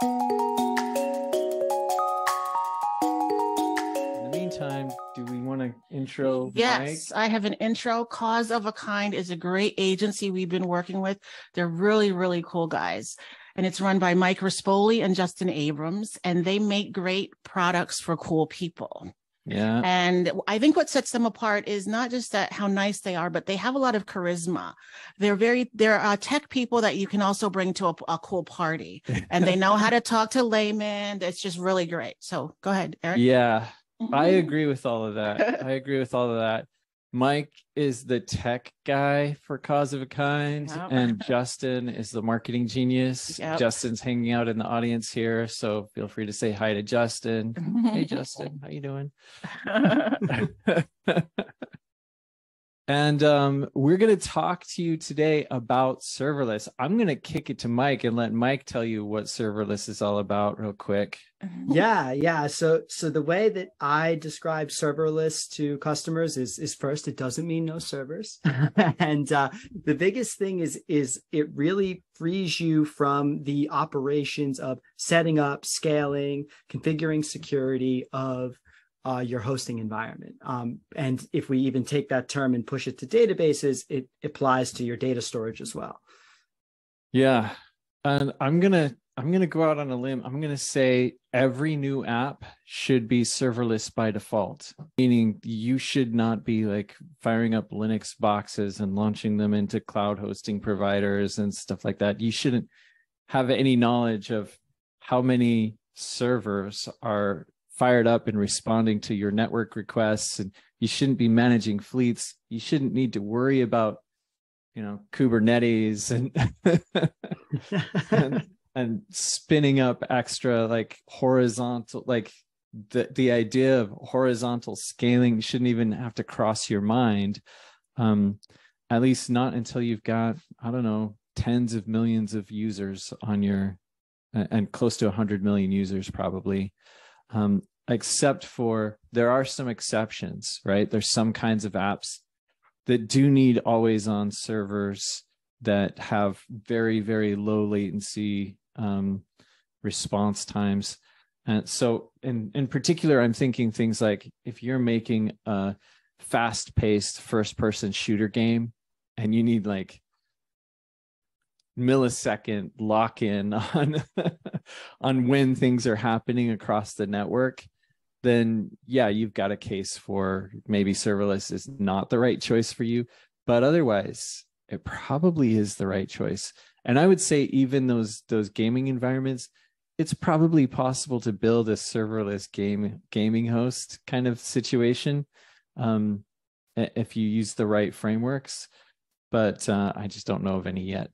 In the meantime, do we want to intro Yes, Mike? I have an intro. Cause of a Kind is a great agency we've been working with. They're really, really cool guys. And it's run by Mike Rispoli and Justin Abrams, and they make great products for cool people. Yeah. And I think what sets them apart is not just that how nice they are, but they have a lot of charisma. They're tech people that you can also bring to a cool party, and they know how to talk to laymen. It's just really great. So go ahead, Eric. Yeah, I agree with all of that. Mike is the tech guy for Cause of a Kind, Yep. and Justin is the marketing genius. Yep. Justin's hanging out in the audience here, so feel free to say hi to Justin. Hey, Justin, how you doing? And we're going to talk to you today about serverless. I'm going to kick it to Mike and let Mike tell you what serverless is all about real quick. Yeah. So the way that I describe serverless to customers is first, it doesn't mean no servers. And the biggest thing is it really frees you from the operations of setting up, scaling, configuring security of your hosting environment. And if we even take that term and push it to databases, it applies to your data storage as well. Yeah. And I'm gonna go out on a limb. I'm gonna say every new app should be serverless by default, meaning you should not be like firing up Linux boxes and launching them into cloud hosting providers and stuff like that. You shouldn't have any knowledge of how many servers are fired up and responding to your network requests, and you shouldn't be managing fleets. You shouldn't need to worry about, Kubernetes and spinning up extra like horizontal, like the idea of horizontal scaling shouldn't even have to cross your mind. At least not until you've got, I don't know, tens of millions of users on your, and close to 100 million users probably. Except for there are some exceptions, right? There's some kinds of apps that do need always on servers that have very, very low latency response times. And so in particular, I'm thinking things like if you're making a fast-paced first-person shooter game and you need like millisecond lock-in on on when things are happening across the network, then yeah, you've got a case for maybe serverless is not the right choice for you, but otherwise it probably is the right choice. And I would say even those gaming environments, it's probably possible to build a serverless gaming host kind of situation if you use the right frameworks, but I just don't know of any yet.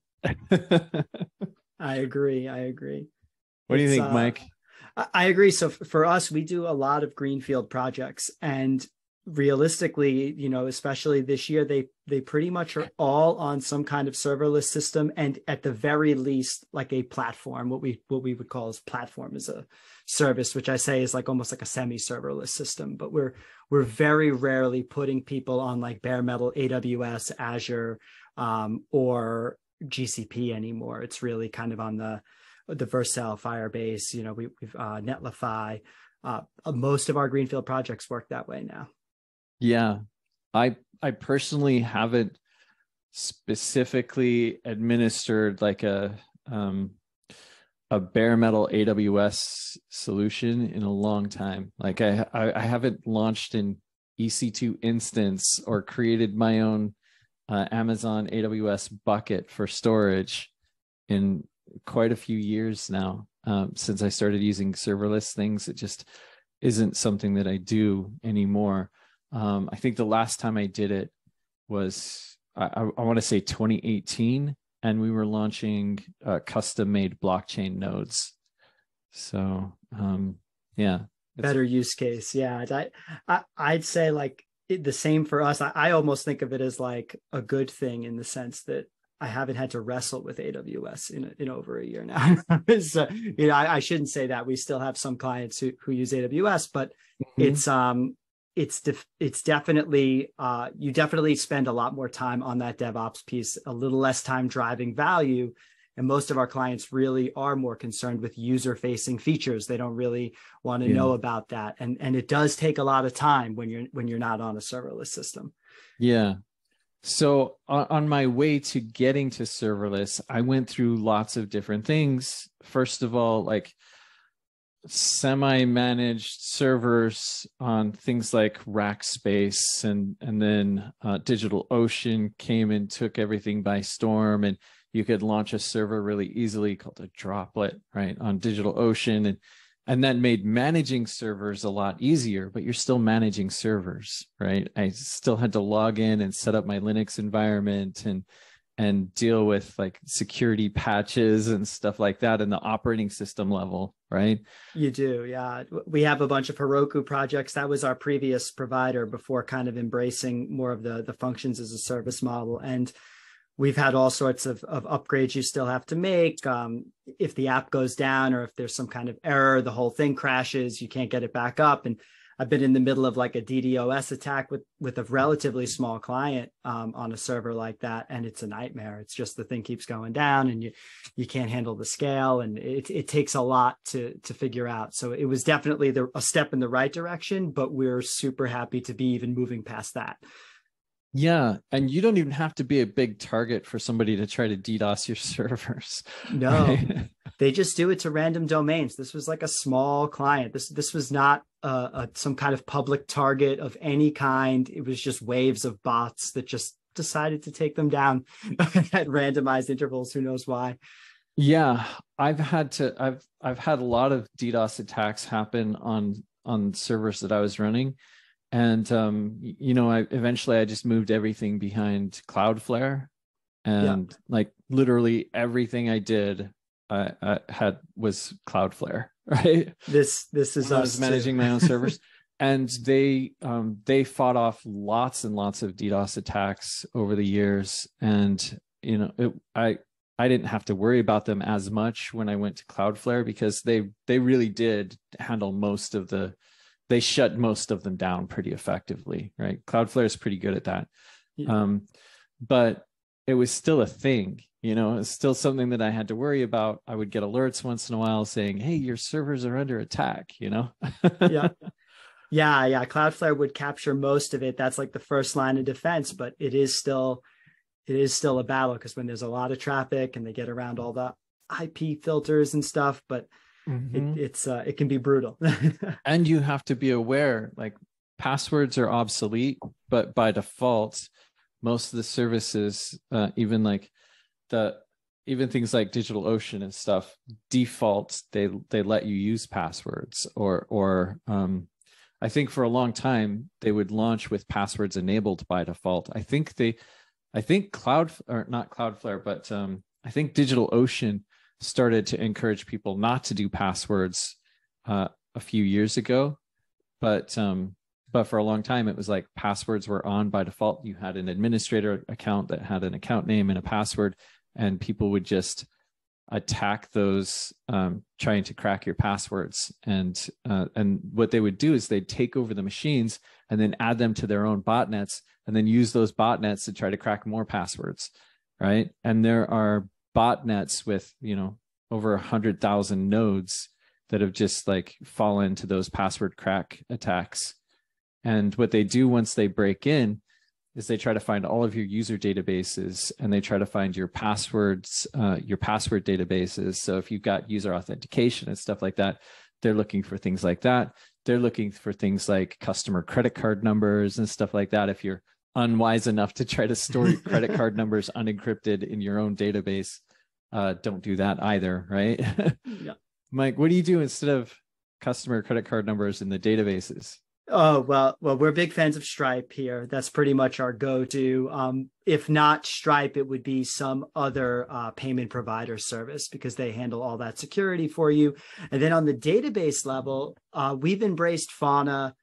I agree. What do you think, Mike? I agree. So for us, we do a lot of greenfield projects, and realistically, especially this year, they pretty much are all on some kind of serverless system, and at the very least, like a platform. What we would call as platform as a service, which I say is like almost like a semi-serverless system. But we're very rarely putting people on like bare metal AWS, Azure, or GCP anymore. It's really kind of on the Vercel, Firebase, we've Netlify. Most of our greenfield projects work that way now. Yeah, I personally haven't specifically administered like a bare metal AWS solution in a long time. Like I haven't launched an EC2 instance or created my own Amazon AWS bucket for storage in quite a few years now. Since I started using serverless things, it just isn't something that I do anymore. I think the last time I did it was, I want to say 2018, and we were launching custom-made blockchain nodes. So, yeah. Better use case. Yeah. I'd say like the same for us. I almost think of it as like a good thing in the sense that I haven't had to wrestle with AWS in over a year now. So, I shouldn't say that. We still have some clients who use AWS, but it's definitely, you definitely spend a lot more time on that DevOps piece, a little less time driving value, And most of our clients really are more concerned with user-facing features. They don't really want to know about that. And it does take a lot of time when you're not on a serverless system. Yeah. So on my way to getting to serverless, I went through lots of different things. First of all, like semi-managed servers on things like Rackspace, and then DigitalOcean came and took everything by storm, and you could launch a server really easily called a droplet, right, on DigitalOcean, and that made managing servers a lot easier, but you're still managing servers, right? I still had to log in and set up my Linux environment and deal with like security patches and stuff like that in the operating system level, right? You do, yeah. We have a bunch of Heroku projects. That was our previous provider before kind of embracing more of the functions as a service model. And we've had all sorts of upgrades you still have to make. If the app goes down or if there's some kind of error, the whole thing crashes, you can't get it back up. And I've been in the middle of like a DDoS attack with a relatively small client on a server like that. And it's a nightmare. It's just the thing keeps going down and you can't handle the scale. And it takes a lot to figure out. So it was definitely a step in the right direction, but we're super happy to be even moving past that. Yeah. And you don't even have to be a big target for somebody to try to DDoS your servers. No, right? They just do it to random domains. This was like a small client. This was not some kind of public target of any kind. It was just waves of bots that just decided to take them down at randomized intervals. Who knows why? Yeah, I've had a lot of DDoS attacks happen on servers that I was running. And, eventually I just moved everything behind Cloudflare, and like literally everything I did, was Cloudflare, right? This is I was managing my own servers, and they fought off lots and lots of DDoS attacks over the years. And, I didn't have to worry about them as much when I went to Cloudflare, because they really did handle they shut most of them down pretty effectively, right? Cloudflare is pretty good at that. Yeah. But it was still a thing, it's still something that I had to worry about. I would get alerts once in a while saying, hey, your servers are under attack, Yeah. Cloudflare would capture most of it. That's like the first line of defense, but it is still a battle, because when there's a lot of traffic and they get around all the IP filters and stuff, but it can be brutal. And you have to be aware, like passwords are obsolete, but by default, most of the services, even things like DigitalOcean and stuff, default, they let you use passwords, or I think for a long time they would launch with passwords enabled by default. I think DigitalOcean started to encourage people not to do passwords a few years ago, but for a long time it was like passwords were on by default. You had an administrator account that had an account name and a password, and people would just attack those, trying to crack your passwords. And what they would do is they'd take over the machines and then add them to their own botnets, and then use those botnets to try to crack more passwords, right? And there are botnets with over 100,000 nodes that have just like fallen to those password crack attacks. And what they do once they break in is they try to find all of your user databases, and they try to find your passwords, your password databases. So if you've got user authentication and stuff like that, they're looking for things like that. They're looking for things like customer credit card numbers and stuff like that. If you're unwise enough to try to store your credit card numbers unencrypted in your own database, don't do that either, right? Yeah. Mike, what do you do instead of customer credit card numbers in the databases? Oh, well, we're big fans of Stripe here. That's pretty much our go-to. If not Stripe, it would be some other payment provider service, because they handle all that security for you. And then on the database level, we've embraced Fauna,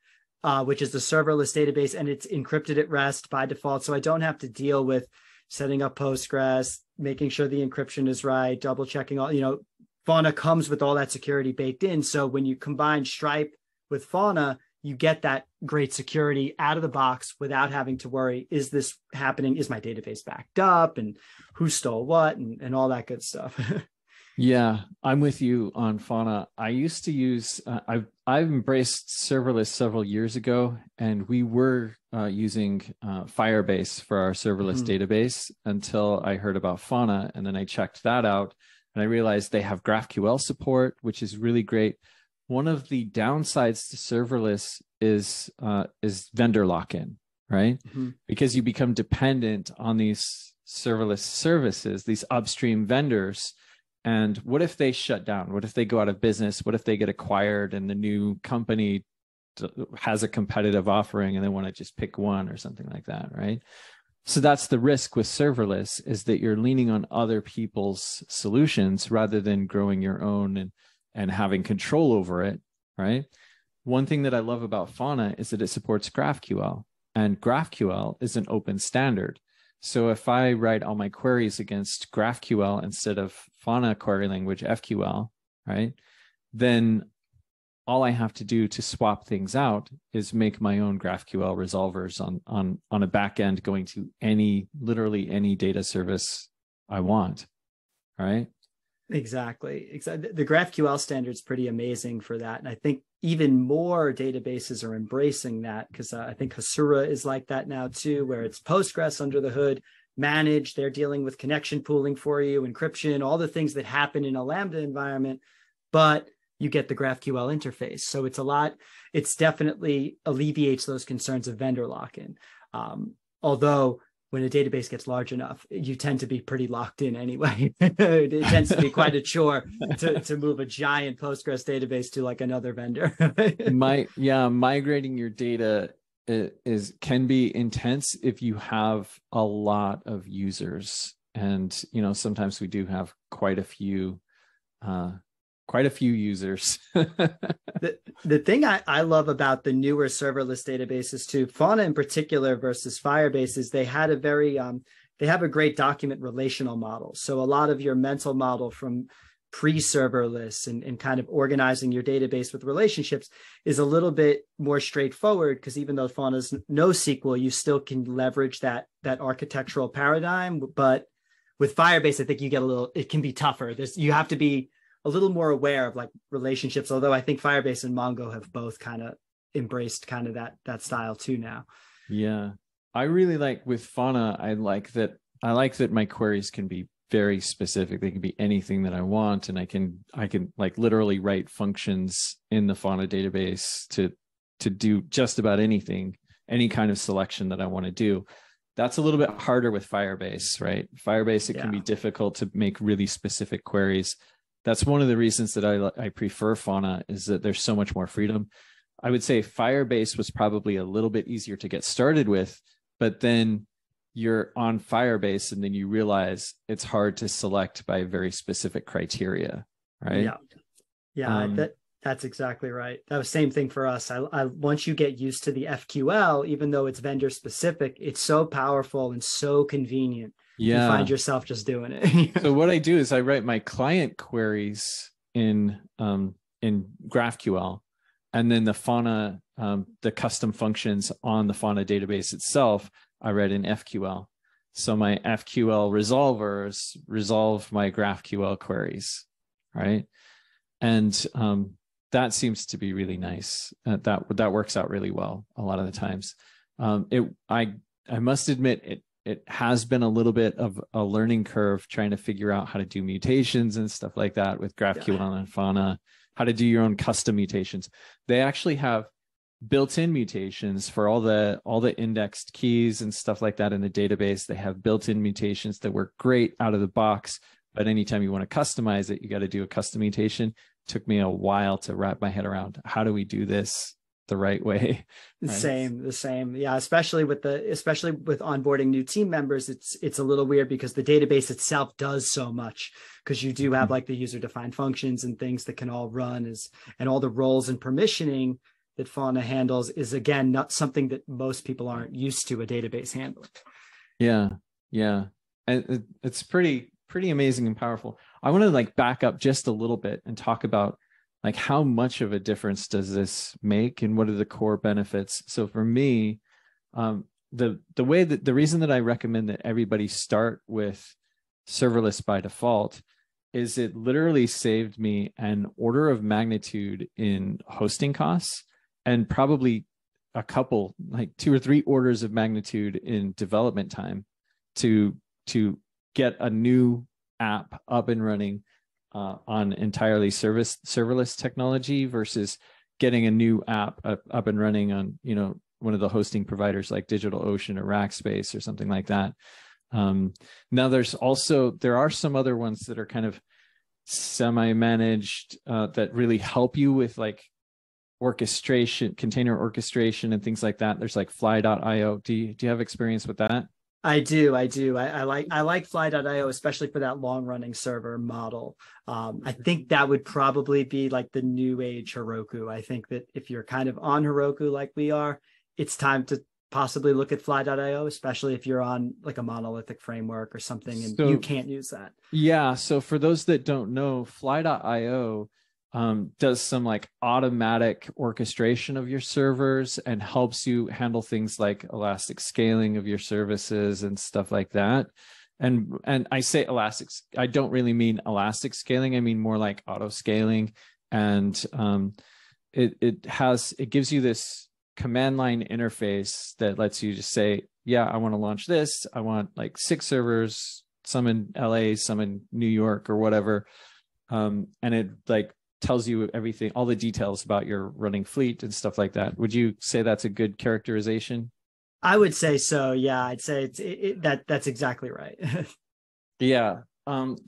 which is the serverless database, and it's encrypted at rest by default. So I don't have to deal with setting up Postgres, making sure the encryption is right, double checking all, Fauna comes with all that security baked in. So when you combine Stripe with Fauna, you get that great security out of the box without having to worry, is this happening? Is my database backed up? And who stole what and all that good stuff. Yeah, I'm with you on Fauna. I used to use, I've embraced serverless several years ago, and we were using Firebase for our serverless database until I heard about Fauna, and then I checked that out, and I realized they have GraphQL support, which is really great. One of the downsides to serverless is vendor lock-in, right? Because you become dependent on these serverless services, these upstream vendors. And what if they shut down? What if they go out of business? What if they get acquired and the new company has a competitive offering and they want to just pick one or something like that, right? So that's the risk with serverless, is that you're leaning on other people's solutions rather than growing your own and having control over it, right? One thing that I love about Fauna is that it supports GraphQL, and GraphQL is an open standard. So if I write all my queries against GraphQL instead of Fauna query language, FQL, right, then all I have to do to swap things out is make my own GraphQL resolvers on a back end going to literally any data service I want, right? Exactly. The GraphQL standard is pretty amazing for that. And I think even more databases are embracing that, because I think Hasura is like that now too, where it's Postgres under the hood, managed. They're dealing with connection pooling for you, encryption, all the things that happen in a Lambda environment, but you get the GraphQL interface. So it's definitely alleviates those concerns of vendor lock-in. Although when a database gets large enough, you tend to be pretty locked in anyway. It tends to be quite a chore to move a giant Postgres database to like another vendor. Migrating your data can be intense if you have a lot of users. And, sometimes we do have quite a few users. The thing I love about the newer serverless databases too, Fauna in particular versus Firebase, is they have a great document relational model. So a lot of your mental model from pre-serverless and kind of organizing your database with relationships is a little bit more straightforward, because even though Fauna's NoSQL, you still can leverage that architectural paradigm. But with Firebase, I think it can be tougher. You have to be a little more aware of like relationships, although I think Firebase and Mongo have both kind of embraced kind of that style too now. Yeah. I really like with Fauna, I like that my queries can be very specific. They can be anything that I want, and I can like literally write functions in the Fauna database to do just about anything, any kind of selection that I want to do. That's a little bit harder with Firebase, right? Firebase, it can be difficult to make really specific queries. That's one of the reasons that I prefer Fauna, is that there's so much more freedom. I would say Firebase was probably a little bit easier to get started with, but then you're on Firebase and then you realize it's hard to select by very specific criteria, right? Yeah, that's exactly right. That was the same thing for us. I once you get used to the FQL, even though it's vendor specific, it's so powerful and so convenient. You find yourself just doing it. So what I do is I write my client queries in GraphQL, and then the Fauna, the custom functions on the Fauna database itself, I write in FQL. So my FQL resolvers resolve my GraphQL queries, right? And that seems to be really nice. That works out really well a lot of the times. I must admit, it has been a little bit of a learning curve trying to figure out how to do mutations and stuff like that with GraphQL and Fauna, how to do your own custom mutations. They actually have built-in mutations for all the indexed keys and stuff like that in the database. They have built-in mutations that work great out of the box, but anytime you want to customize it, you got to do a custom mutation. It took me a while to wrap my head around, how do we do this the right way? The same. Yeah. Especially with onboarding new team members, it's a little weird because the database itself does so much, because you do have like the user defined functions and things that can all run and all the roles and permissioning that Fauna handles is, again, not something that most people aren't used to a database handling. Yeah. And it's pretty amazing and powerful. I want to like back up just a little bit and talk about like how much of a difference does this make, and what are the core benefits? So for me, the reason that I recommend that everybody start with serverless by default is it literally saved me an order of magnitude in hosting costs, and probably a couple, like 2 or 3 orders of magnitude in development time to get a new app up and running on entirely serverless technology versus getting a new app up and running on, you know, one of the hosting providers like DigitalOcean or Rackspace or something like that. Now there are some other ones that are kind of semi-managed that really help you with like orchestration, container orchestration and things like that. There's like fly.io. Do you have experience with that? I do. I like fly.io, especially for that long running server model. I think that would probably be like the new age Heroku. I think that if you're kind of on Heroku like we are, it's time to possibly look at fly.io, especially if you're on like a monolithic framework or something and you can't use that. Yeah. So for those that don't know, fly.io does some like automatic orchestration of your servers and helps you handle things like elastic scaling of your services and stuff like that. And I say elastic, I don't really mean elastic scaling. I mean more like auto scaling. And it gives you this command line interface that lets you just say, yeah, I want to launch this. I want like 6 servers, some in LA, some in New York or whatever. And it like tells you everything, all the details about your running fleet and stuff like that. Would you say that's a good characterization? I would say so. Yeah, I'd say that's exactly right. Yeah.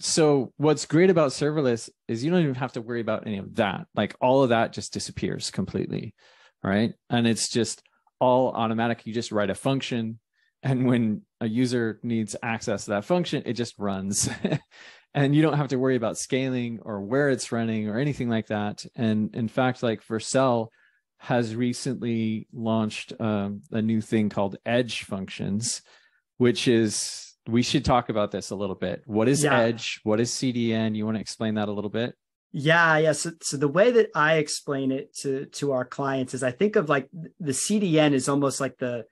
So what's great about serverless is you don't even have to worry about any of that. Like all of that just disappears completely. Right. And it's just all automatic. You just write a function, and when a user needs access to that function, it just runs. And you don't have to worry about scaling or where it's running or anything like that. And in fact, like Vercel has recently launched a new thing called edge functions, which is, we should talk about this a little bit. What is edge? What is CDN? You want to explain that a little bit? Yeah. So the way that I explain it to our clients is I think of like the CDN is almost like the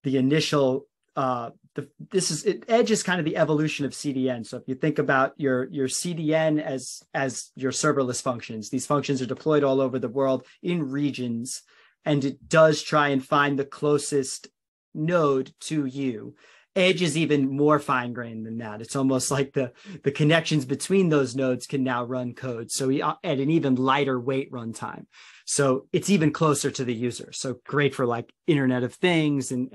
initial edge is kind of the evolution of CDN. So if you think about your CDN as your serverless functions, these functions are deployed all over the world in regions, and it does try and find the closest node to you. Edge is even more fine-grained than that. It's almost like the connections between those nodes can now run code. So at an even lighter weight runtime. So it's even closer to the user. So great for like Internet of Things. And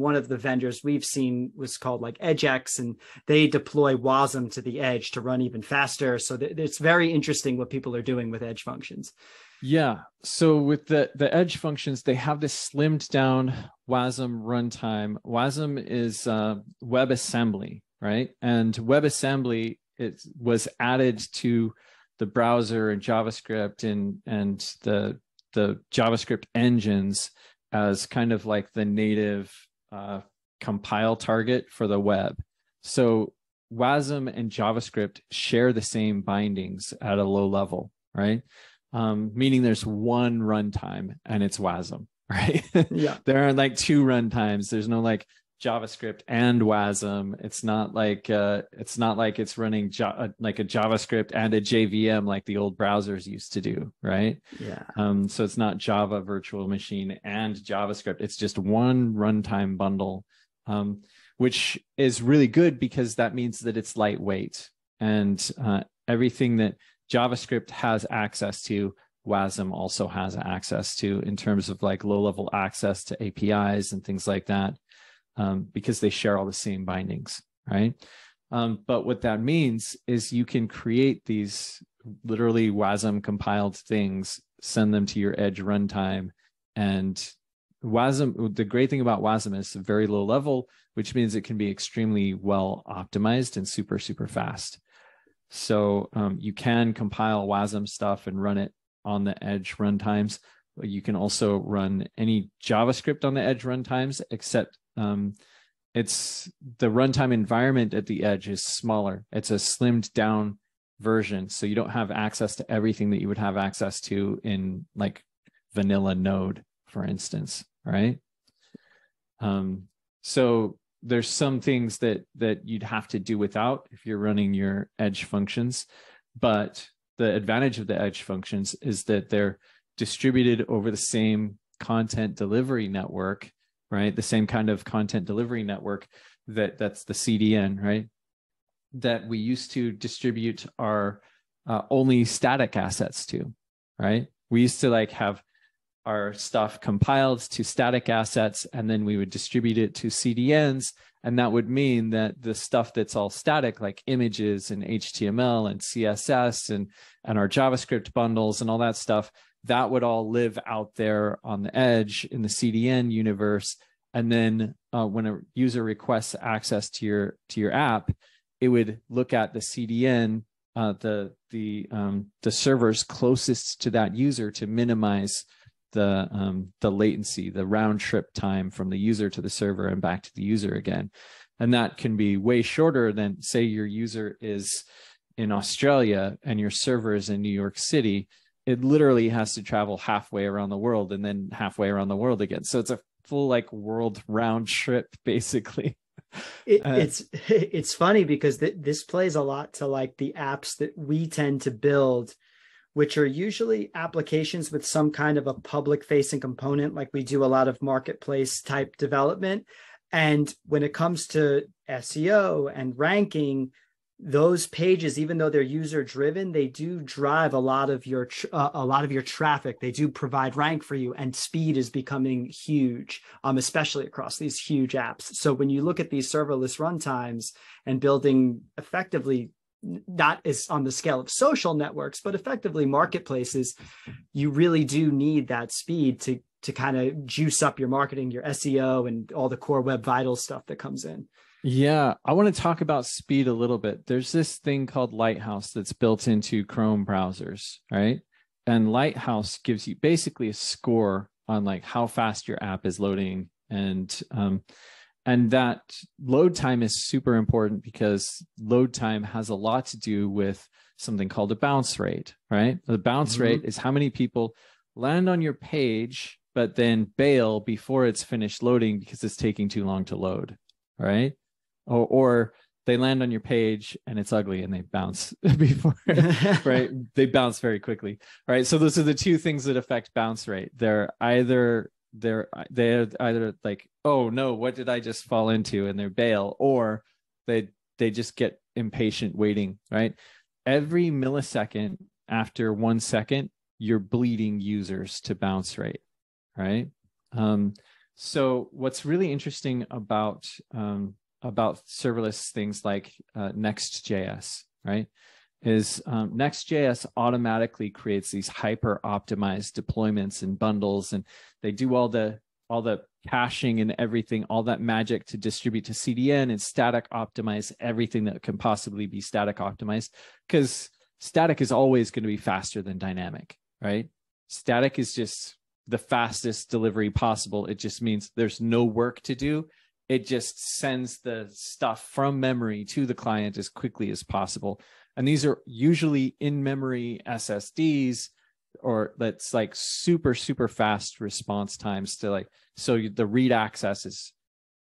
one of the vendors we've seen was called like EdgeX, and they deploy WASM to the edge to run even faster. So it's very interesting what people are doing with edge functions. Yeah. So with the edge functions, they have this slimmed down WASM runtime. WASM is WebAssembly, right? And WebAssembly, it was added to the browser and JavaScript and the JavaScript engines as kind of like the native compile target for the web. So WASM and JavaScript share the same bindings at a low level, right? Meaning there's one runtime and it's WASM, right? Yeah. There aren't like 2 runtimes. There's no like JavaScript and WASM. It's not like it's running like a JavaScript and a JVM like the old browsers used to do, right? Yeah. So it's not Java virtual machine and JavaScript. It's just one runtime bundle, which is really good because that means that it's lightweight, and everything that JavaScript has access to, WASM also has access to, in terms of like low-level access to APIs and things like that, because they share all the same bindings, right? But what that means is you can create these literally WASM compiled things, send them to your edge runtime, and WASM, the great thing about WASM is very low level, which means it can be extremely well optimized and super, super fast. So you can compile WASM stuff and run it on the edge runtimes. You can also run any JavaScript on the edge runtimes, except it's the runtime environment at the edge is smaller. It's a slimmed down version. So you don't have access to everything that you would have access to in like vanilla Node, for instance, right? So there's some things that you'd have to do without if you're running your edge functions, but the advantage of the edge functions is that they're distributed over the same content delivery network, right? The same kind of content delivery network that's the CDN, right? That we used to distribute our only static assets to, right? We used to like have our stuff compiled to static assets, and then we would distribute it to CDNs. And that would mean that the stuff that's all static, like images and HTML and CSS and our JavaScript bundles and all that stuff, that would all live out there on the edge in the CDN universe. And then when a user requests access to your app, it would look at the CDN, the servers closest to that user to minimize the latency, the round trip time from the user to the server and back to the user again. And that can be way shorter than, say, your user is in Australia and your server is in New York City. It literally has to travel halfway around the world and then halfway around the world again. So it's a full like world round trip, basically. It's funny because this plays a lot to like the apps that we tend to build, which are usually applications with some kind of a public facing component. Like we do a lot of marketplace type development. And when it comes to SEO and ranking, those pages, even though they're user driven, they do drive a lot of your traffic. They do provide rank for you, and speed is becoming huge, especially across these huge apps. So when you look at these serverless runtimes and building effectively, not as on the scale of social networks, but effectively marketplaces, you really do need that speed to kind of juice up your marketing, your SEO, and all the core web vital stuff that comes in. Yeah, I want to talk about speed a little bit. There's this thing called Lighthouse that's built into Chrome browsers, right? And Lighthouse gives you basically a score on like how fast your app is loading. And that load time is super important because load time has a lot to do with something called a bounce rate, right? The bounce rate is how many people land on your page, but then bail before it's finished loading because it's taking too long to load, right? Or they land on your page and it's ugly and they bounce before, right? They bounce very quickly, right? So those are the two things that affect bounce rate. They're either like, oh no, what did I just fall into? And they're bail, or they just get impatient waiting, right? Every millisecond after 1 second, you're bleeding users to bounce rate, right? So what's really interesting about serverless things like Next.js, right, is Next.js automatically creates these hyper optimized deployments and bundles, and they do all the caching and everything, all that magic to distribute to CDN and static optimize everything that can possibly be static optimized, because static is always going to be faster than dynamic, right? Static is just the fastest delivery possible. It just means there's no work to do. It just sends the stuff from memory to the client as quickly as possible. And these are usually in-memory SSDs, or that's like super, super fast response times to like, so the read access is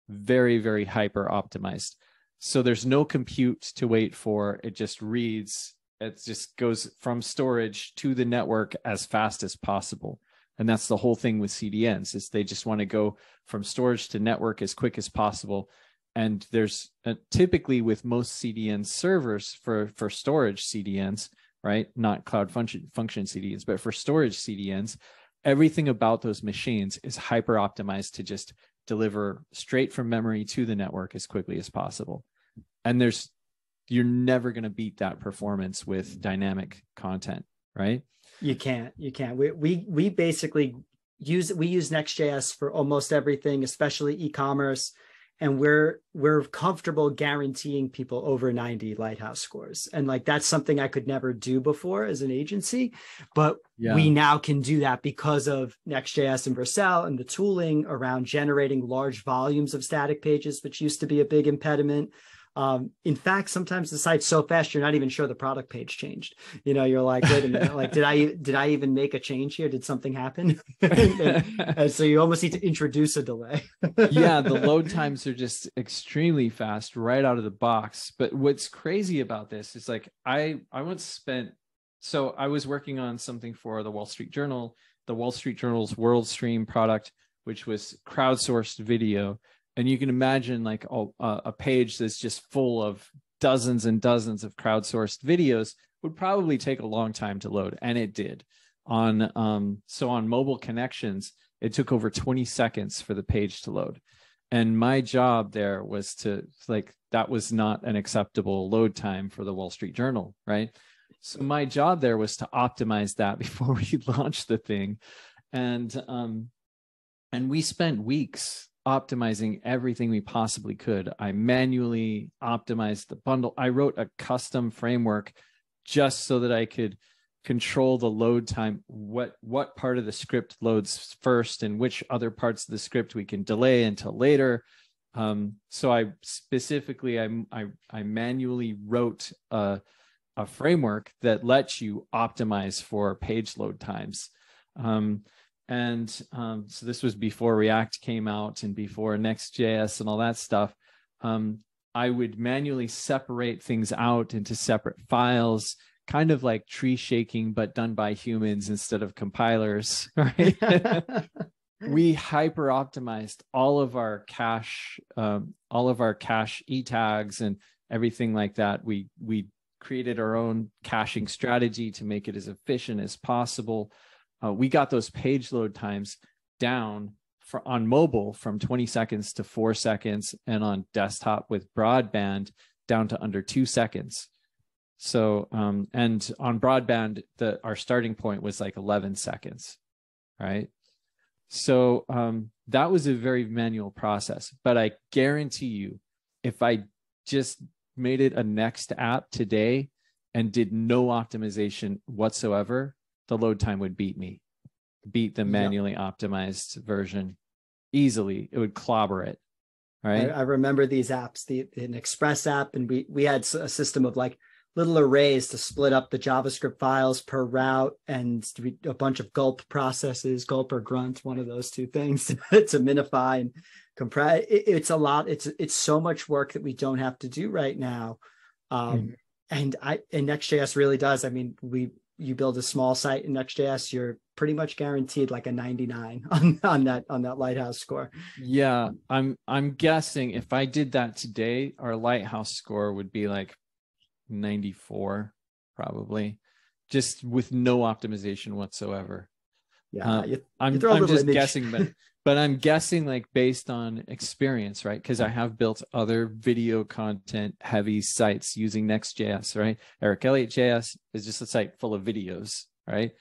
very, very hyper optimized. So there's no compute to wait for. It just reads, it just goes from storage to the network as fast as possible. And that's the whole thing with CDNs, is they just want to go from storage to network as quick as possible. And there's typically with most CDN servers for storage CDNs, right? Not cloud function CDNs, but for storage CDNs, everything about those machines is hyper optimized to just deliver straight from memory to the network as quickly as possible. And you're never going to beat that performance with dynamic content, right? You can't. We basically use Next.js for almost everything, especially e-commerce. And we're comfortable guaranteeing people over 90 Lighthouse scores. And like, that's something I could never do before as an agency, but we now can do that because of Next.js and Vercel and the tooling around generating large volumes of static pages, which used to be a big impediment. In fact, sometimes the site's so fast, you're not even sure the product page changed. You're like, wait a minute, like, did I even make a change here? Did something happen? and so you almost need to introduce a delay. Yeah, the load times are just extremely fast right out of the box. But what's crazy about this is like, I once spent, so I was working on something for the Wall Street Journal, the Wall Street Journal's WorldStream product, which was crowdsourced video. And you can imagine like a page that's just full of dozens and dozens of crowdsourced videos would probably take a long time to load. And it did. So on mobile connections, it took over 20 seconds for the page to load. And my job there was to, like, that was not an acceptable load time for the Wall Street Journal, right? So my job there was to optimize that before we launched the thing. And we spent weeks optimizing everything we possibly could. I manually optimized the bundle. I wrote a custom framework just so that I could control the load time, what part of the script loads first and which other parts of the script we can delay until later. So I specifically, I manually wrote a framework that lets you optimize for page load times. So this was before React came out and before Next.js and all that stuff. I would manually separate things out into separate files, kind of like tree shaking, but done by humans instead of compilers, right? We hyper optimized all of our cache E tags and everything like that. We created our own caching strategy to make it as efficient as possible. We got those page load times down on mobile from 20 seconds to 4 seconds, and on desktop with broadband down to under 2 seconds. So, and on broadband, our starting point was like 11 seconds, right? So that was a very manual process. But I guarantee you, if I just made it a Next app today and did no optimization whatsoever, the load time would beat the manually optimized version easily. It would clobber it, right? I remember these apps, an Express app, and we had a system of like little arrays to split up the JavaScript files per route, and a bunch of gulp processes, gulp or grunt, one of those two things to minify and compress. It's a lot. It's so much work that we don't have to do right now. And Next.js really does. I mean, you build a small site in Next.js, you're pretty much guaranteed like a 99 on that Lighthouse score. Yeah, I'm guessing if I did that today, our Lighthouse score would be like 94, probably, just with no optimization whatsoever. Yeah, I'm just guessing, but I'm guessing like based on experience, right? Because I have built other video content heavy sites using Next.js, right? Elliott.js is just a site full of videos, right?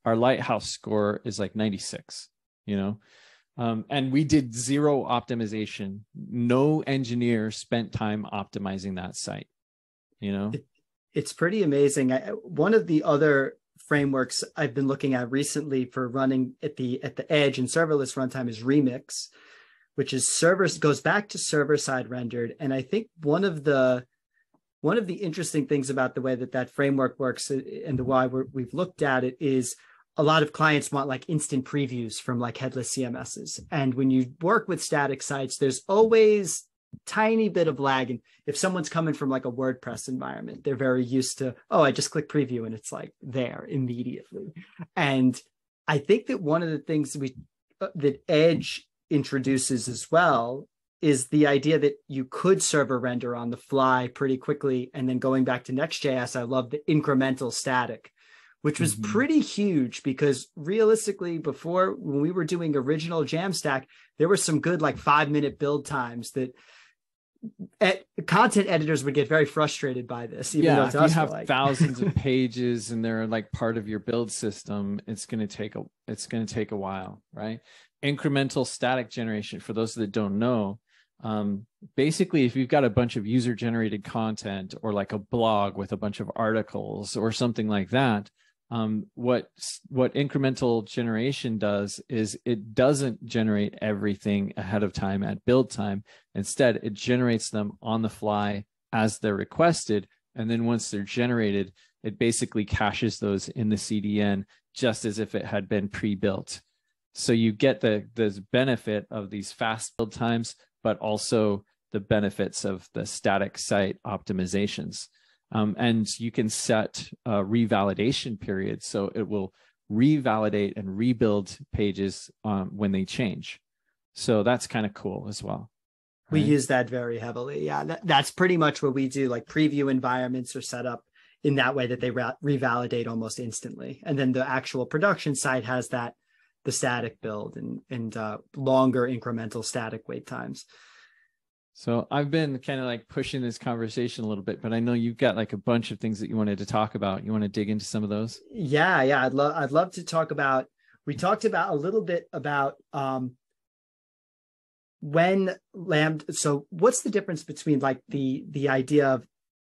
Our Lighthouse score is like 96, and we did zero optimization. No engineer spent time optimizing that site, It's pretty amazing. One of the other frameworks I've been looking at recently for running at the edge and serverless runtime is Remix, which is goes back to server-side rendered. And I think one of the interesting things about the way that framework works and the why we've looked at it is a lot of clients want like instant previews from like headless CMSs. And when you work with static sites, there's always tiny bit of lag. And if someone's coming from like a WordPress environment, they're very used to, I just click preview and it's like there immediately. And I think that one of the things that Edge introduces as well is the idea that you could server render on the fly pretty quickly. And then going back to Next.js, I love the incremental static, which was pretty huge, because realistically before, when we were doing original Jamstack, there were some good like 5-minute build times that content editors would get very frustrated by this. Even though if you have thousands of pages and they're like part of your build system, it's going to take a while, right? Incremental static generation, for those that don't know, basically if you've got a bunch of user generated content or like a blog with a bunch of articles or something like that, what incremental generation does is it doesn't generate everything ahead of time at build time. Instead, it generates them on the fly as they're requested. And then once they're generated, it basically caches those in the CDN just as if it had been pre-built. So you get the benefit of these fast build times, but also the benefits of the static site optimizations. And you can set a revalidation period. So it will revalidate and rebuild pages when they change. So that's kind of cool as well. We use that very heavily. Yeah, that's pretty much what we do. Like preview environments are set up in that way that they revalidate almost instantly. And then the actual production side has the static build and longer incremental static wait times. So I've been kind of like pushing this conversation a little bit, but I know you've got like a bunch of things that you wanted to talk about. You want to dig into some of those? Yeah. I'd love to talk about, we talked about a little bit about when Lambda, so what's the difference between like the idea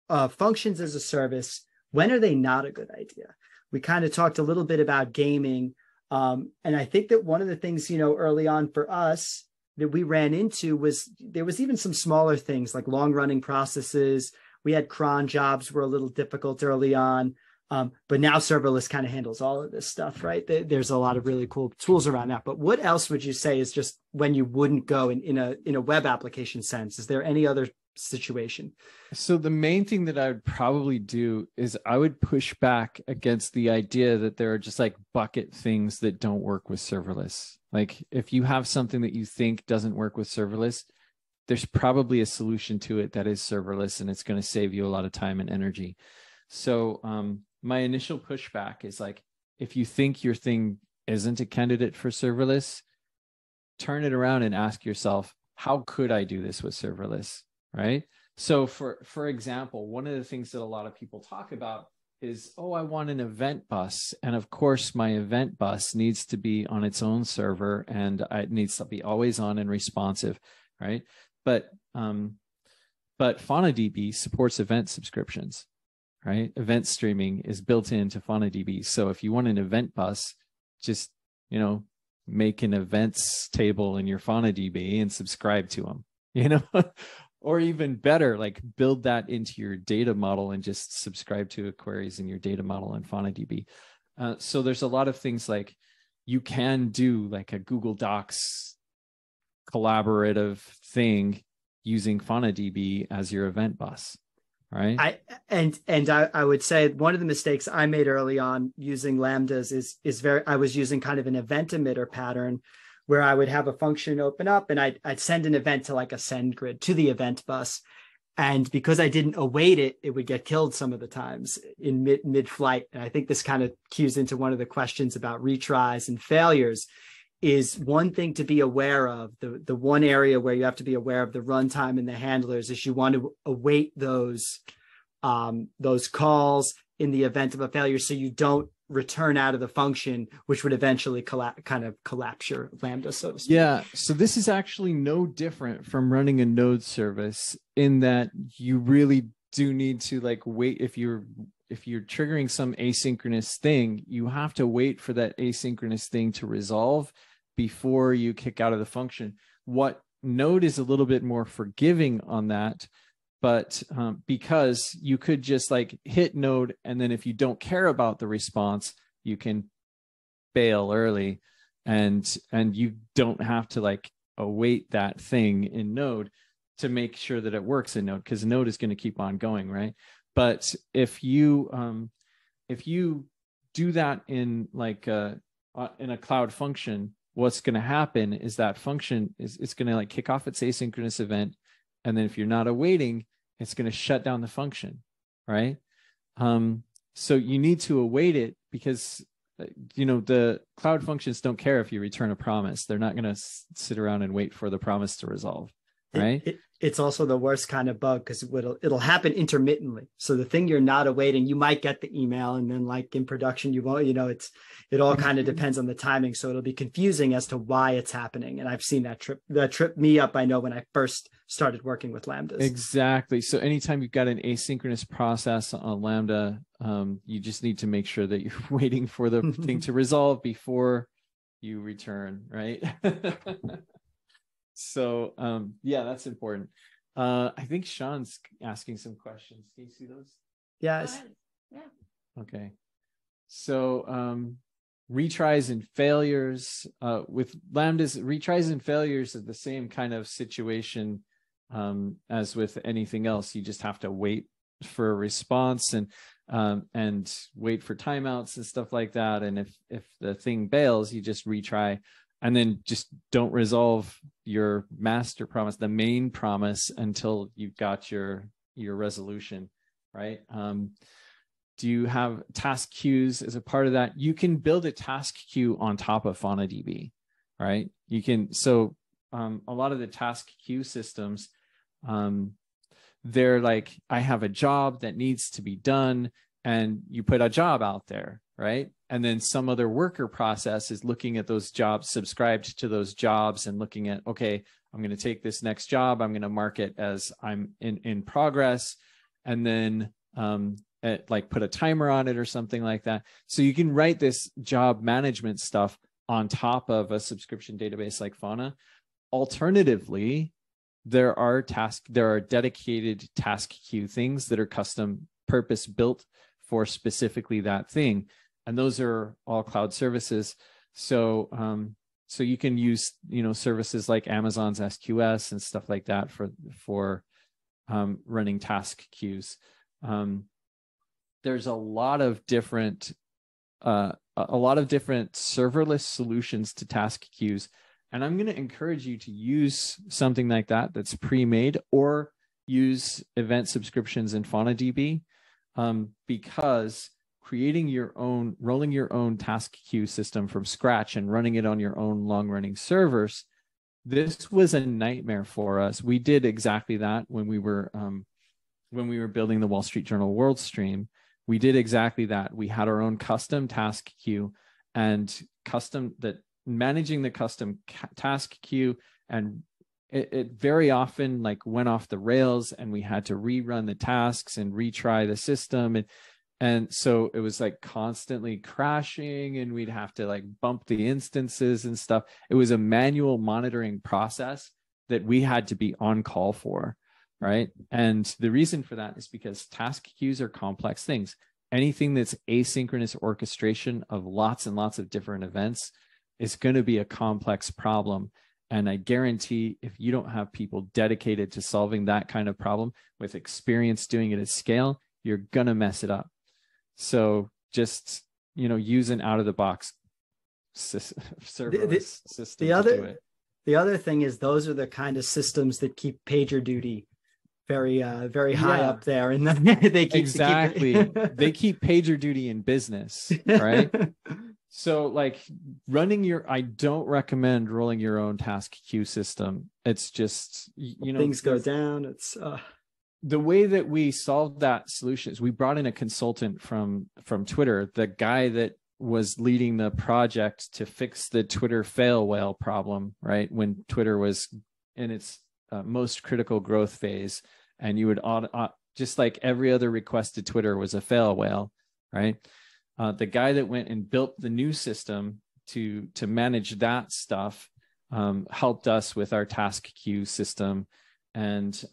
of functions as a service? When are they not a good idea? We kind of talked a little bit about gaming. And I think that one of the things, early on for us that we ran into was there was even some smaller things like long running processes. We had cron jobs were a little difficult early on. But now serverless kind of handles all of this stuff, right? There's a lot of really cool tools around that. But what else would you say is just when you wouldn't go in a web application sense? Is there any other situation? So the main thing that I would probably do is I would push back against the idea that there are just like bucket things that don't work with serverless. Like if you have something that you think doesn't work with serverless, there's probably a solution to it that is serverless, and it's going to save you a lot of time and energy. So my initial pushback is like, if you think your thing isn't a candidate for serverless, turn it around and ask yourself, how could I do this with serverless, right? So for example, one of the things that a lot of people talk about is, oh, I want an event bus. And of course, my event bus needs to be on its own server and it needs to be always on and responsive, right? But FaunaDB supports event subscriptions. Right? Event streaming is built into FaunaDB. So if you want an event bus, just, make an events table in your FaunaDB and subscribe to them, or even better, like build that into your data model and just subscribe to queries in your data model in FaunaDB. So there's a lot of things like you can do like a Google Docs collaborative thing using FaunaDB as your event bus. Right. I would say one of the mistakes I made early on using Lambdas is I was using kind of an event emitter pattern where I would have a function open up and I'd send an event to like a send grid to the event bus. And because I didn't await it, it would get killed some of the times in mid flight. And I think this kind of cues into one of the questions about retries and failures. Is one thing to be aware of. The one area where you have to be aware of the runtime and the handlers is you want to await those calls in the event of a failure, so you don't return out of the function, which would eventually collapse your Lambda, so to speak. Yeah. So this is actually no different from running a node service in that you really do need to like wait. If you're triggering some asynchronous thing, you have to wait for that asynchronous thing to resolve before you kick out of the function. What Node is a little bit more forgiving on that, but because you could just like hit Node, and then if you don't care about the response, you can bail early, and you don't have to like await that thing in Node to make sure that it works in Node, because Node is going to keep on going, right? But if you do that in like in a cloud function, what's going to happen is that function it's going to like kick off its asynchronous event, and then if you're not awaiting, it's going to shut down the function, right? So you need to await it because the cloud functions don't care if you return a promise. They're not going to sit around and wait for the promise to resolve, right? It's also the worst kind of bug because it'll happen intermittently. So the thing you're not awaiting, you might get the email, and then like in production, you won't. It all kind of depends on the timing. So it'll be confusing as to why it's happening. And I've seen that trip me up. I know when I first started working with Lambdas. Exactly. So anytime you've got an asynchronous process on Lambda, you just need to make sure that you're waiting for the thing to resolve before you return, right? So yeah, that's important. I think Sean's asking some questions. Can you see those? Yes. Yeah. Okay. So retries and failures with Lambdas, retries and failures are the same kind of situation as with anything else. You just have to wait for a response and wait for timeouts and stuff like that. And if the thing bails, you just retry and then just don't resolve your master promise, the main promise, until you've got your resolution, right? Do you have task queues as a part of that? You can build a task queue on top of FaunaDB, right? You can, so a lot of the task queue systems, they're like, I have a job that needs to be done, and you put a job out there, right? And then some other worker process is looking at those jobs, subscribed to those jobs, and looking at, okay, I'm going to take this next job, I'm going to mark it as I'm in progress, and then like put a timer on it or something like that. So you can write this job management stuff on top of a subscription database like Fauna. Alternatively, there are dedicated task queue things that are custom purpose built for specifically that thing. And those are all cloud services. So, so you can use, services like Amazon's SQS and stuff like that for running task queues. There's a lot of different serverless solutions to task queues. And I'm going to encourage you to use something like that that's pre-made, or use event subscriptions in FaunaDB, because rolling your own task queue system from scratch and running it on your own long-running servers, this was a nightmare for us. We did exactly that when we were building the Wall Street Journal World Stream. We did exactly that. We had our own custom task queue, and managing the custom task queue, and it very often like went off the rails, and we had to rerun the tasks and retry the system, and so it was like constantly crashing, and we'd have to like bump the instances and stuff. It was a manual monitoring process that we had to be on call for, right? And the reason for that is because task queues are complex things. Anything that's asynchronous orchestration of lots and lots of different events is going to be a complex problem. And I guarantee if you don't have people dedicated to solving that kind of problem with experience doing it at scale, you're going to mess it up. So just, use an out-of-the-box serverless system to do it. The other thing is, those are the kind of systems that keep PagerDuty very high up there, and they keep they keep PagerDuty in business, right? So like I don't recommend rolling your own task queue system. It's just, things go down. It's the way that we solved that solution is we brought in a consultant from Twitter, the guy that was leading the project to fix the Twitter fail whale problem, right? When Twitter was in its most critical growth phase, and you would just like every other request to Twitter was a fail whale, right? The guy that went and built the new system to manage that stuff helped us with our task queue system, and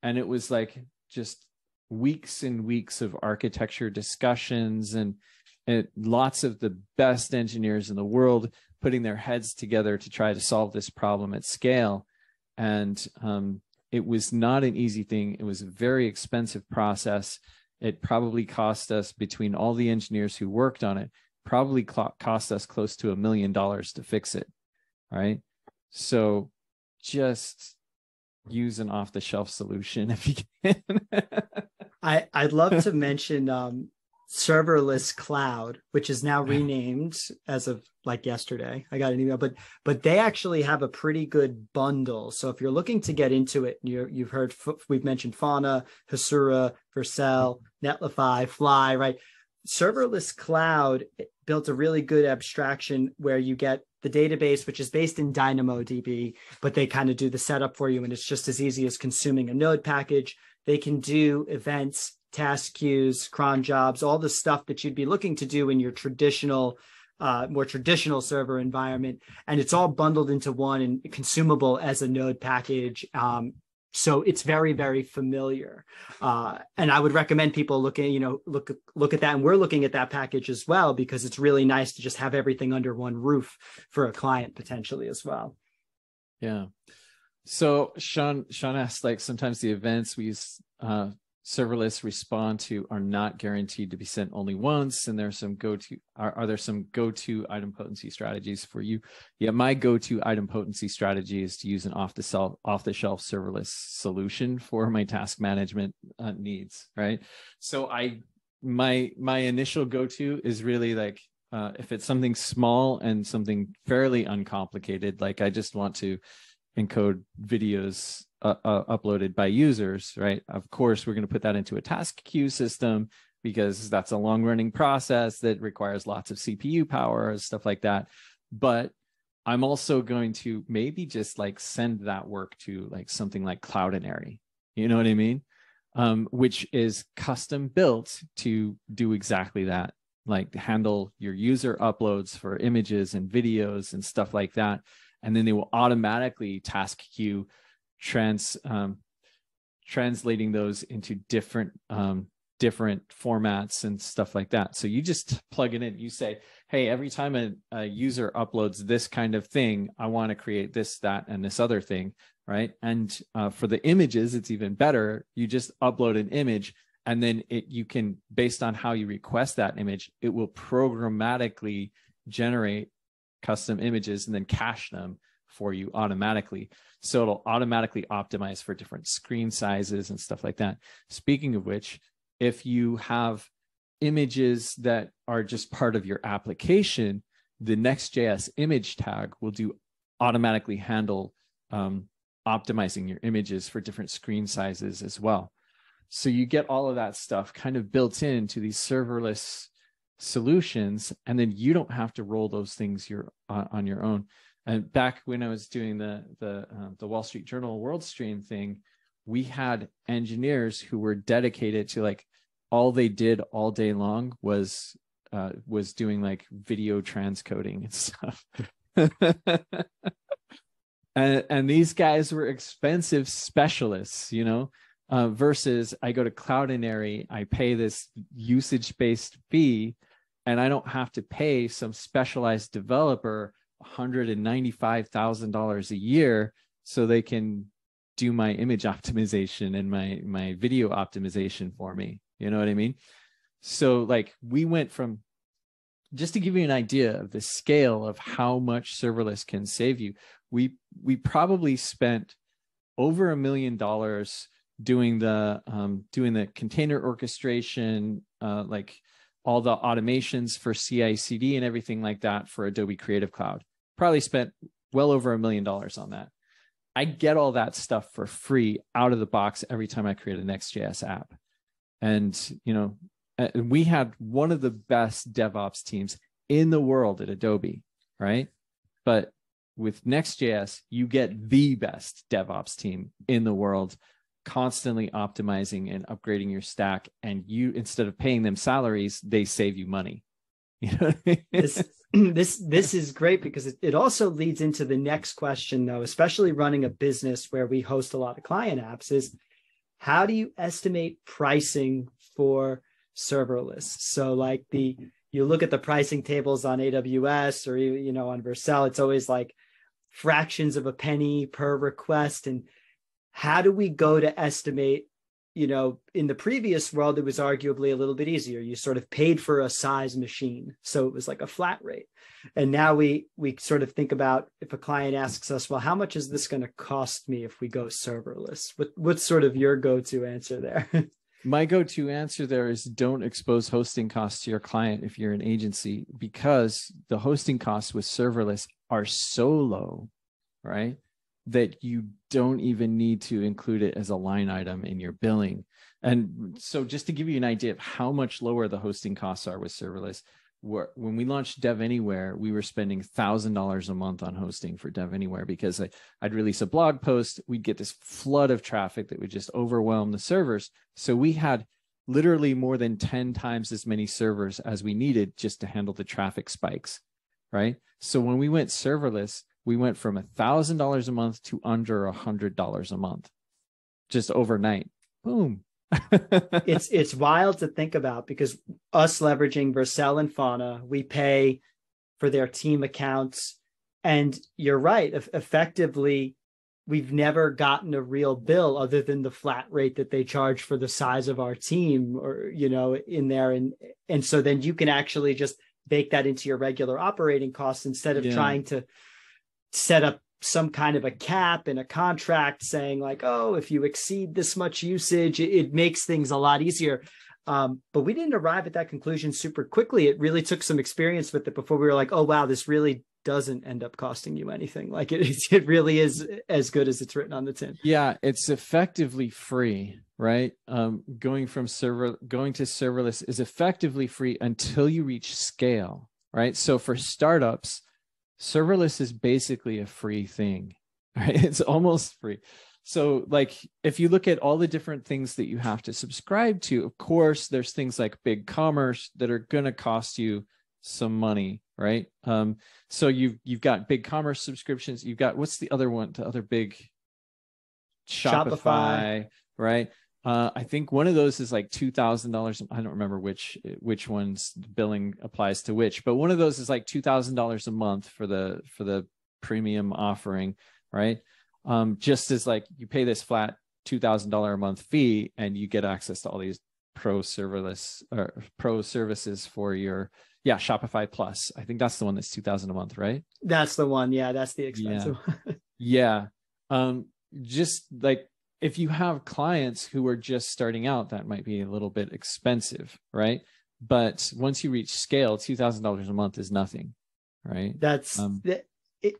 it was like just weeks and weeks of architecture discussions, and lots of the best engineers in the world putting their heads together to try to solve this problem at scale. And it was not an easy thing. It was a very expensive process. It probably cost us, between all the engineers who worked on it, probably cost us close to $1 million to fix it, right? So just use an off-the-shelf solution if you can. I'd love to mention Serverless Cloud, which is now renamed as of like yesterday. I got an email, but they actually have a pretty good bundle. So if you're looking to get into it, you've heard we've mentioned Fauna, Hasura, Vercel, Netlify, Fly, right? Serverless Cloud built a really good abstraction where you get the database, which is based in DynamoDB, but they kind of do the setup for you, and it's just as easy as consuming a node package. They can do events, task queues, cron jobs, all the stuff that you'd be looking to do in your traditional, more traditional server environment. And it's all bundled into one and consumable as a node package. So it's very, very familiar. And I would recommend people look at that. And we're looking at that package as well, because it's really nice to just have everything under one roof for a client potentially as well. Yeah. So Sean asked, like, sometimes the events we use serverless respond to are not guaranteed to be sent only once, and there's some are there some go-to item potency strategies for you? Yeah, my go-to item potency strategy is to use an off-the-shelf serverless solution for my task management needs, right? So my initial go-to is really like, if it's something small and something fairly uncomplicated, like I just want to encode videos uploaded by users, right? Of course, we're going to put that into a task queue system, because that's a long running process that requires lots of CPU power and stuff like that. But I'm also going to maybe just like send that work to like something like Cloudinary, you know what I mean? Which is custom built to do exactly that, like handle your user uploads for images and videos and stuff like that. And then they will automatically task queue translating those into different formats and stuff like that. So you just plug it in. You say, hey, every time a user uploads this kind of thing, I want to create this, that, and this other thing, right? And for the images, it's even better. You just upload an image, and then you can, based on how you request that image, it will programmatically generate custom images and then cache them for you automatically. So it'll automatically optimize for different screen sizes and stuff like that. Speaking of which, if you have images that are just part of your application, the Next.js image tag will automatically handle optimizing your images for different screen sizes as well. So you get all of that stuff kind of built into these serverless solutions, and then you don't have to roll those things on your own. And back when I was doing the Wall Street Journal World Stream thing, we had engineers who were dedicated to, like, all they did all day long was doing like video transcoding and stuff. and these guys were expensive specialists, you know, versus I go to Cloudinary, I pay this usage-based fee, and I don't have to pay some specialized developer $195,000 a year so they can do my image optimization and my video optimization for me. You know what I mean? So like we went from, just to give you an idea of the scale of how much serverless can save you, we probably spent over $1 million doing the container orchestration, like all the automations for CI/CD and everything like that for Adobe Creative Cloud. Probably spent well over $1 million on that. I get all that stuff for free out of the box every time I create a Next.js app. And, you know, we had one of the best DevOps teams in the world at Adobe, right? But with Next.js, you get the best DevOps team in the world, constantly optimizing and upgrading your stack. And you, instead of paying them salaries, they save you money. You know what I mean? This is great, because it also leads into the next question, though, especially running a business where we host a lot of client apps, is how do you estimate pricing for serverless? So like you look at the pricing tables on AWS or, you know, on Vercel, it's always like fractions of a penny per request. And how do we go to estimate? You know, in the previous world, it was arguably a little bit easier. You sort of paid for a size machine, so it was like a flat rate. And now we sort of think about, if a client asks us, well, how much is this going to cost me if we go serverless? What's sort of your go-to answer there? My go-to answer there is, don't expose hosting costs to your client if you're an agency, because the hosting costs with serverless are so low, right, that you don't even need to include it as a line item in your billing. And so just to give you an idea of how much lower the hosting costs are with serverless, when we launched Dev Anywhere, we were spending $1,000 a month on hosting for Dev Anywhere, because I'd release a blog post, we'd get this flood of traffic that would just overwhelm the servers. So we had literally more than 10 times as many servers as we needed just to handle the traffic spikes, right? So when we went serverless, we went from $1,000 a month to under $100 a month. just overnight. Boom. It's wild to think about, because us leveraging Vercel and Fauna, we pay for their team accounts. And you're right, effectively, we've never gotten a real bill other than the flat rate that they charge for the size of our team, or, in there. And so then you can actually just bake that into your regular operating costs instead of trying to set up some kind of a cap in a contract saying like, oh, if you exceed this much usage, it makes things a lot easier. But we didn't arrive at that conclusion super quickly. It really took some experience with it before we were like, oh, wow, this really doesn't end up costing you anything. Like it really is as good as it's written on the tin. Yeah, it's effectively free, right? Going to serverless is effectively free until you reach scale, right? So for startups, serverless is basically a free thing, right? It's almost free. So like, if you look at all the different things that you have to subscribe to, of course, there's things like BigCommerce that are going to cost you some money, right? So you've got BigCommerce subscriptions. You've got, what's the other one? The other big Shopify, right? I think one of those is like $2,000. I don't remember which one's billing applies to which, but one of those is like $2,000 a month for the premium offering, right? Just as like you pay this flat $2,000 a month fee and you get access to all these pro services for your Shopify Plus. I think that's the one that's $2,000 a month, right? That's the one. Yeah, that's the expensive one. Yeah. Just like, if you have clients who are just starting out, that might be a little bit expensive, right? But once you reach scale, $2,000 a month is nothing, right? That's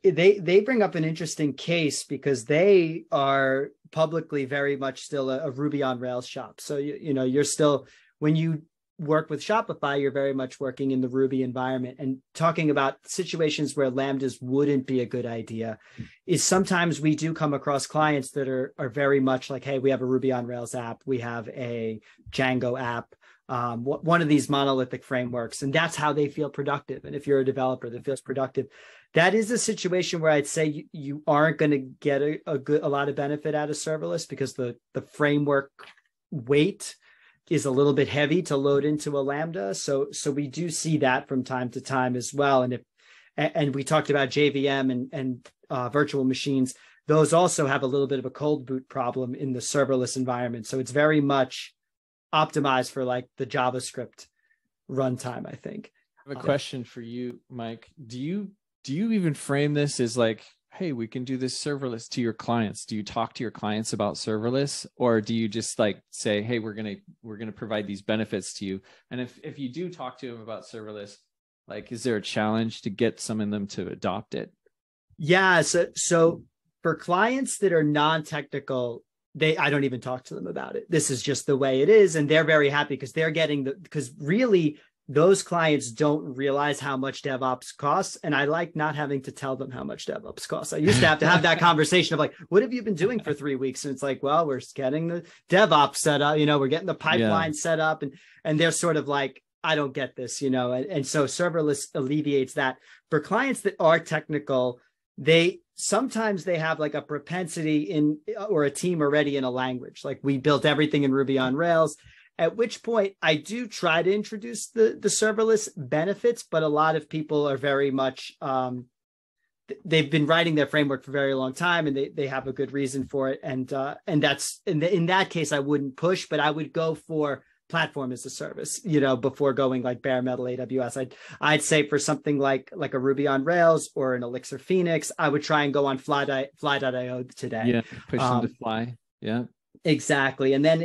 they bring up an interesting case, because they are publicly very much still a Ruby on Rails shop. So you're still, when you work with Shopify, you're very much working in the Ruby environment. And talking about situations where Lambdas wouldn't be a good idea is sometimes we do come across clients that are very much like, hey, we have a Ruby on Rails app, we have a Django app, one of these monolithic frameworks, and that's how they feel productive. And if you're a developer that feels productive, that is a situation where I'd say you aren't going to get a lot of benefit out of serverless, because the framework weight is a little bit heavy to load into a Lambda. So we do see that from time to time as well. And we talked about JVM and virtual machines. Those also have a little bit of a cold boot problem in the serverless environment. So it's very much optimized for like the JavaScript runtime, I think. I have a question for you, Mike. Do you even frame this as like, hey, we can do this serverless to your clients? Do you talk to your clients about serverless, or do you just like say, hey, we're gonna provide these benefits to you? And if you do talk to them about serverless, like, is there a challenge to get some of them to adopt it? Yeah. So for clients that are non-technical, I don't even talk to them about it. This is just the way it is, and they're very happy because they're getting because really, those clients don't realize how much DevOps costs. And I like not having to tell them how much DevOps costs. I used to have that conversation of like, what have you been doing for 3 weeks? And it's like, well, we're getting the DevOps set up, we're getting the pipeline set up, and they're sort of like, I don't get this, and so serverless alleviates that. For clients that are technical, sometimes they have like a propensity or a team already in a language. Like, we built everything in Ruby on Rails. At which point I do try to introduce the serverless benefits, but a lot of people are very much, they've been writing their framework for a very long time, and they have a good reason for it. And that's, in that case, I wouldn't push, but I would go for platform as a service, before going like bare metal AWS. I'd say for something like a Ruby on Rails or an Elixir Phoenix, I would try and go on fly.io today. Yeah, push them to fly. Yeah. Exactly. And then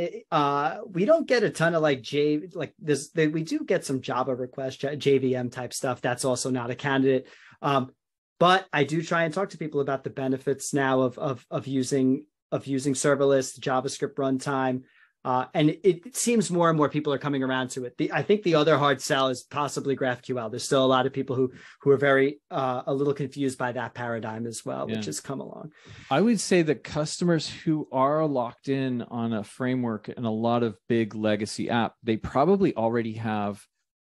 we don't get a ton of we do get some Java requests, JVM type stuff. That's also not a candidate. But I do try and talk to people about the benefits now of using serverless, JavaScript runtime. And it seems more and more people are coming around to it. I think the other hard sell is possibly GraphQL. There's still a lot of people who are very a little confused by that paradigm as well, which has come along. I would say that customers who are locked in on a framework and a lot of big legacy app, they probably already have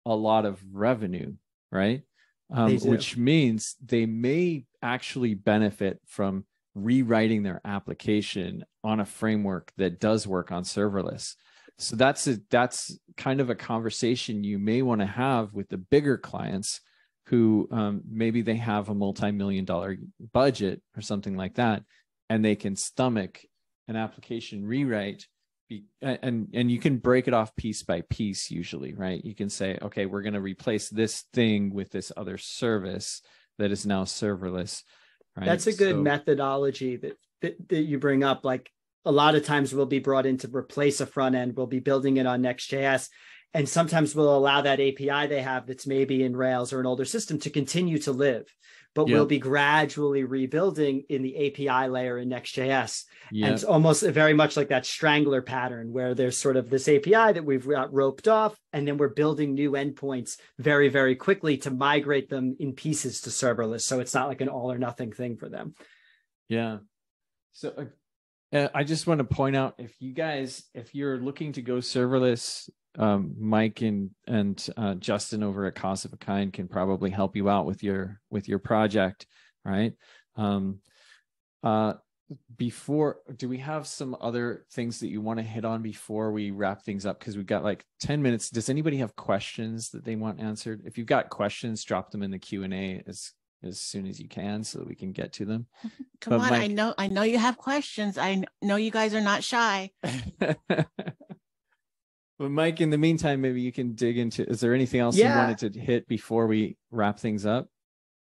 a lot of revenue, right? Which means they may actually benefit from rewriting their application on a framework that does work on serverless. So that's kind of a conversation you may want to have with the bigger clients who maybe they have a multi-million-dollar budget or something like that, and they can stomach an application rewrite. And you can break it off piece by piece usually, right? You can say, okay, we're going to replace this thing with this other service that is now serverless, right? That's a good methodology that you bring up. Like a lot of times we'll be brought in to replace a front end. We'll be building it on Next.js. And sometimes we'll allow that API they have that's maybe in Rails or an older system to continue to live, but we'll be gradually rebuilding in the API layer in Next.js. And it's almost very much like that strangler pattern where there's sort of this API that we've got roped off, and then we're building new endpoints very, very quickly to migrate them in pieces to serverless. So it's not like an all or nothing thing for them. Yeah. So I just want to point out, if you're looking to go serverless, Mike and Justin over at Cause of a Kind can probably help you out with your project, right? Do we have some other things that you want to hit on before we wrap things up? Because we've got like 10 minutes. Does anybody have questions that they want answered? If you've got questions, drop them in the Q&A as soon as you can so that we can get to them. Come on, Mike, I know you have questions. I know you guys are not shy. But Mike, in the meantime, maybe you can dig into, is there anything else you wanted to hit before we wrap things up?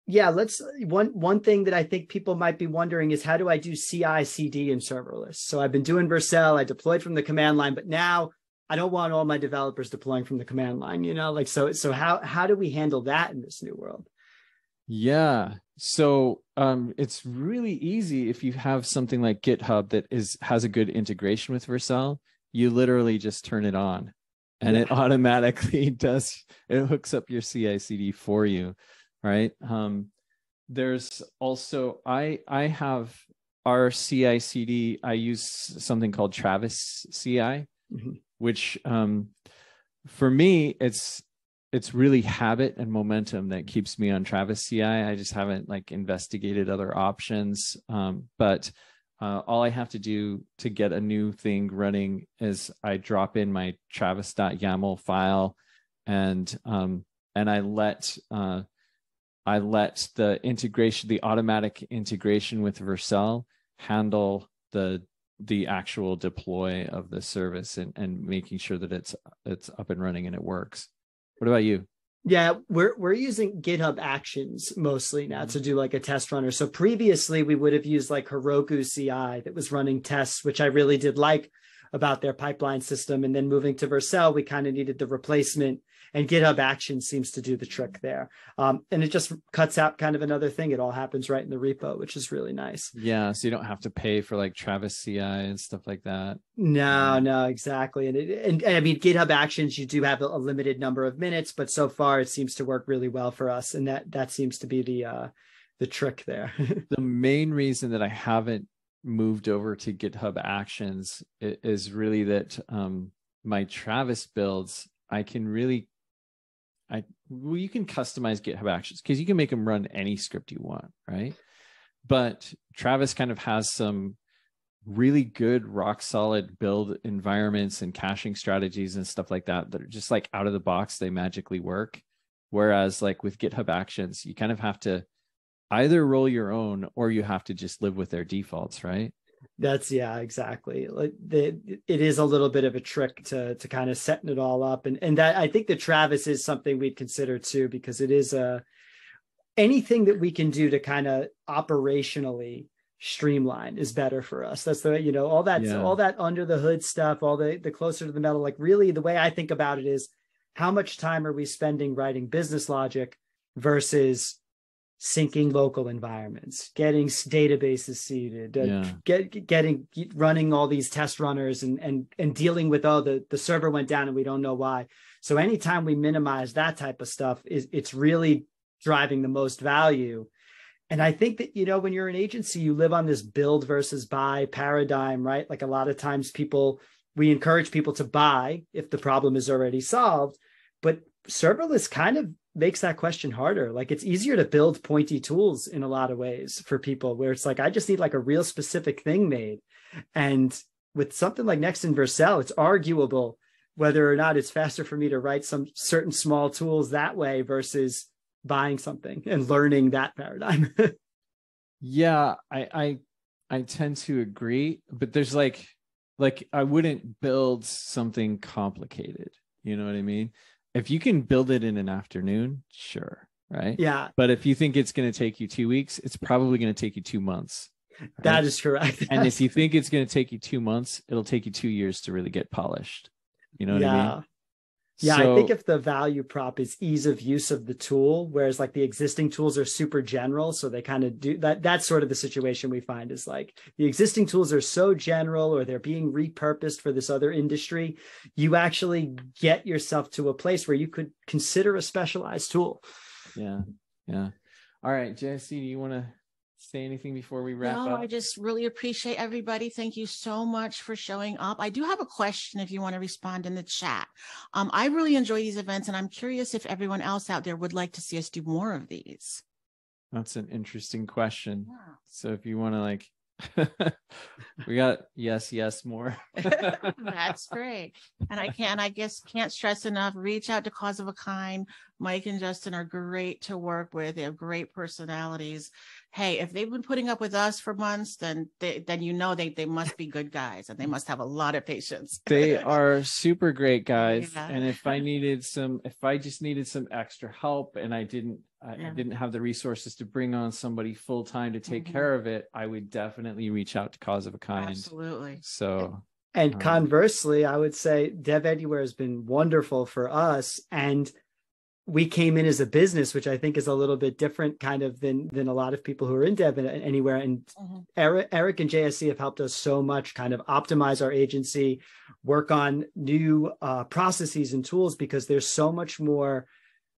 Yeah, one thing that I think people might be wondering is, how do I do CI/CD in serverless? So I've been doing Vercel, I deployed from the command line, but now I don't want all my developers deploying from the command line, so how do we handle that in this new world? Yeah. So it's really easy if you have something like GitHub that has a good integration with Vercel. You literally just turn it on and it automatically it hooks up your CI/CD for you, right? There's also, I have our CI/CD, I use something called Travis CI, which for me, it's really habit and momentum that keeps me on Travis CI. I just haven't investigated other options, but all I have to do to get a new thing running is I drop in my travis.yaml file, and I let the integration, the automatic integration with Vercel, handle the actual deploy of the service and making sure that it's up and running and it works. What about you? Yeah, we're using GitHub Actions mostly now to do like a test runner. So previously we would have used like Heroku CI that was running tests, which I really did like about their pipeline system. And then moving to Vercel, we kind of needed the replacement, and GitHub Actions seems to do the trick there. And it just cuts out kind of another thing. It all happens right in the repo, which is really nice. Yeah, so you don't have to pay for like Travis CI and stuff like that. No, exactly. And I mean, GitHub Actions, you do have a limited number of minutes, but so far it seems to work really well for us. And that seems to be the trick there. The main reason that I haven't moved over to GitHub Actions is really that my Travis builds, you can customize GitHub Actions because you can make them run any script you want, right? But Travis kind of has some really good rock solid build environments and caching strategies and stuff like that are just like out of the box, they magically work. Whereas like with GitHub Actions, you kind of have to either roll your own or you have to just live with their defaults, right? Exactly. Like it is a little bit of a trick to kind of setting it all up. And that, I think the Travis is something we'd consider too, because it is anything that we can do to kind of operationally streamline is better for us. That's all that under the hood stuff, all the closer to the metal, like really the way I think about it is, how much time are we spending writing business logic versus syncing local environments, getting databases seeded, running all these test runners and dealing with, the server went down and we don't know why. So anytime we minimize that type of stuff, it's really driving the most value. And I think that, when you're an agency, you live on this build versus buy paradigm, right? Like a lot of times we encourage people to buy if the problem is already solved, but serverless kind of makes that question harder. Like it's easier to build pointy tools in a lot of ways for people where it's like, I just need like a real specific thing made. And with something like Next and Vercel, it's arguable whether or not it's faster for me to write some certain small tools that way versus buying something and learning that paradigm. Yeah, I tend to agree, but there's like I wouldn't build something complicated. You know what I mean? If you can build it in an afternoon, sure, right? Yeah. But if you think it's going to take you 2 weeks, it's probably going to take you 2 months. Right? That is correct. And if you think it's going to take you 2 months, it'll take you 2 years to really get polished. You know what I mean? Yeah, So, I think if the value prop is ease of use of the tool, whereas like the existing tools are super general, so they kind of do that. That's sort of the situation we find is like the existing tools are so general or they're being repurposed for this other industry. You actually get yourself to a place where you could consider a specialized tool. Yeah. Yeah. All right, Jesse, do you want to say anything before we wrap up? I just really appreciate everybody. Thank you so much for showing up. I do have a question if you want to respond in the chat. I really enjoy these events, and I'm curious if everyone else out there would like to see us do more of these. That's an interesting question. Yeah. So if you want to like, we got yes, more. That's great. And I guess can't stress enough, reach out to Cause of a Kind. Mike and Justin are great to work with. They have great personalities. Hey, if they've been putting up with us for months, then you know they must be good guys and they must have a lot of patience. They are super great guys. Yeah. And if I just needed some extra help and I didn't have the resources to bring on somebody full time to take care of it, I would definitely reach out to Cause of a Kind. Absolutely. So, and conversely, I would say Dev Anywhere has been wonderful for us. And we came in as a business, which I think is a little bit different kind of than a lot of people who are in Dev Anywhere. And Eric and JSC have helped us so much kind of optimize our agency, work on new processes and tools, because there's so much more.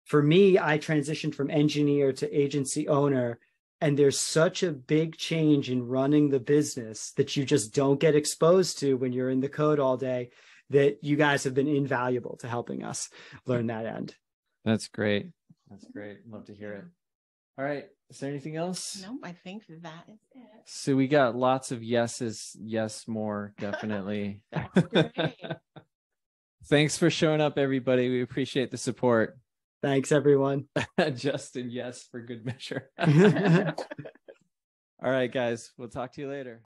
For me, I transitioned from engineer to agency owner, and there's such a big change in running the business that you just don't get exposed to when you're in the code all day, that you guys have been invaluable to helping us learn that end. That's great. That's great. Love to hear it. All right. Is there anything else? No, I think that is it. So we got lots of yeses. Yes, more, definitely. That's great. Thanks for showing up, everybody. We appreciate the support. Thanks, everyone. Justin, yes, for good measure. All right, guys. We'll talk to you later.